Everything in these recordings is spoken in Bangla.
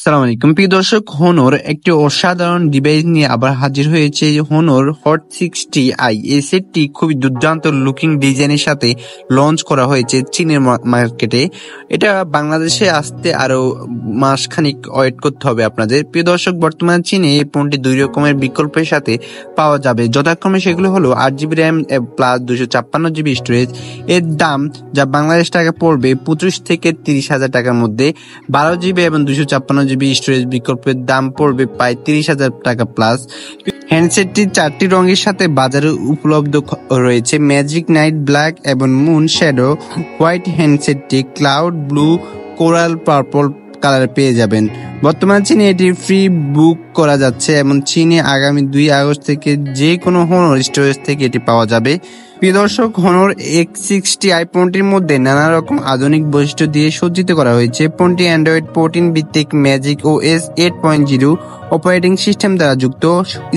আসসালামু আলাইকুম প্রিয় দর্শক, হনর একটি অসাধারণ ডিভাইস নিয়ে আবার হাজির হয়েছে। হনর হট 60i এই সেটটি খুবই দুর্দান্ত লুকিং ডিজাইনের সাথে লঞ্চ করা হয়েছে চীনের মার্কেটে। এটা বাংলাদেশে আসতে আরো মাসখানিক ওয়েট করতে হবে আপনাদের। প্রিয় দর্শক, বর্তমানে চীনে এই ফোনটি দুই রকমের বিকল্পের সাথে পাওয়া যাবে, যথাক্রমে সেগুলো হলো 8GB RAM plus 256GB storage. এর দাম যা বাংলাদেশ টাকা পড়বে 25 থেকে 30,000 টাকার মধ্যে। 12GB এবং 256GB স্টোরেজ বিকল্পের দাম পড়বে প্রায় 30,000 টাকা প্লাস। হ্যান্ডসেটটি 4টি রঙের সাথে বাজারে উপলব্ধ রয়েছে: ম্যাজিক নাইট ব্ল্যাক এবং মুন শ্যাডো হোয়াইট। হ্যান্ডসেটটি cloud blue, coral purple colour পেয়ে যাবেন। বর্তমানে চীনে এটি ফ্রি বুক করা যাচ্ছে এবং চীনে আগামী 2 আগস্ট থেকে যে কোনো হনর স্টোরেজ থেকে এটি পাওয়া যাবে। প্রিয় দর্শক, হনর X60i ফোনটির মধ্যে নানা রকম আধুনিক বৈশিষ্ট্য দিয়ে সজ্জিত করা হয়েছে। ফোনটি অ্যান্ড্রয়েড 14 ভিত্তিক ম্যাজিক OS 8.0 অপারেটিং সিস্টেম দ্বারা যুক্ত।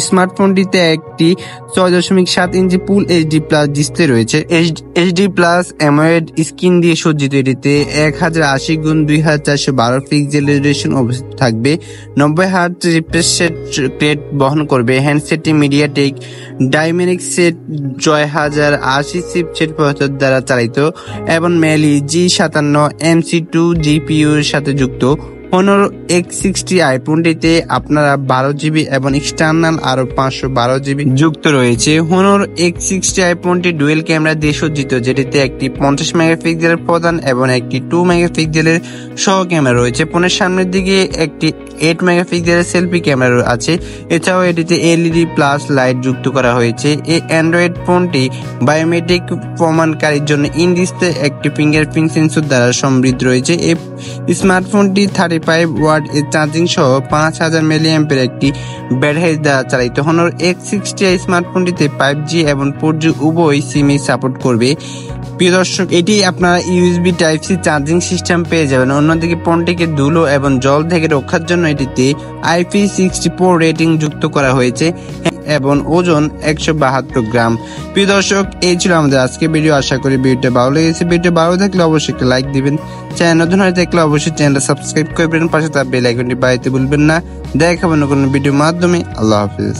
স্মার্টফোনটিতে একটি 6.7 ইঞ্চি ফুল HD প্লাস ডিসপ্লে রয়েছে। HD প্লাস অ্যামোলেড স্ক্রিন দিয়ে সজ্জিত এটিতে 1080x2412 পিক্সেল রেজোলিউশন অবস্থিত থাকবে। 90 হার্টজ রিফ্রেশ রেট বহন করবে। হ্যান্ডসেটটি মিডিয়াটেক ডাইমেনিক্সেট জয় 1080 চিপসেট প্রসেসর দ্বারা চালিত এবং মেলি G57 MC2 GPU এর সাথে যুক্ত। হনর X60i ফোনটিতে আপনারা 12GB এবং এক্সটার্নাল আরো 512GB যুক্ত রয়েছে। হনর X60i ফোনটি ডুয়েল ক্যামেরা দিয়ে সজ্জিত, যেটিতে একটি 50 মেগাপিক্সেলের প্রধান এবং একটি 2 মেগাপিক্সেলের সহ ক্যামেরা রয়েছে। ফোনের সামনের দিকে একটি 8 মেগাপিক্সেলের সেলফি ক্যামেরা আছে। এছাড়াও এটিতে LED প্লাস লাইট যুক্ত করা হয়েছে। এই অ্যান্ড্রয়েড ফোনটি বায়োমেট্রিক প্রমাণকারীর জন্য ইন ডিসপ্লে একটি ফিঙ্গারপ্রিন্ট সেন্সর দ্বারা সমৃদ্ধ রয়েছে। এই স্মার্টফোনটি 35 ওয়াট এর চার্জিং সহ 5000 মিলিঅ্যাম্পের একটি ব্যাটারি দ্বারা চালিত। হনর X60i স্মার্টফোনটিতে 5G এবং 4G উভয় সিমই সাপোর্ট করবে। প্রিয় দর্শক, এটি আপনারা USB Type-C চার্জিং সিস্টেম পেয়ে যাবেন। অন্যদিকে ফোনটিকে ধুলো এবং জল থেকে রক্ষার জন্য এটিতে IP64 রেটিং যুক্ত করা হয়েছে এবং ওজন 172 গ্রাম। প্রিয় দর্শক, এই ছিল আমাদের আজকে ভিডিও। আশা করি ভিডিওটা ভালো লেগেছে। ভিডিও ভালো থাকলে অবশ্যই একটা লাইক দিবেন। চ্যানেল নতুন হয়ে থাকলে অবশ্যই চ্যানেলটা সাবস্ক্রাইব করবেন, পাশে তার বেল আইকনটি বাজাতে ভুলবেন না। দেখা হবে নতুন কোনো ভিডিওর মাধ্যমে। আল্লাহ হাফেজ।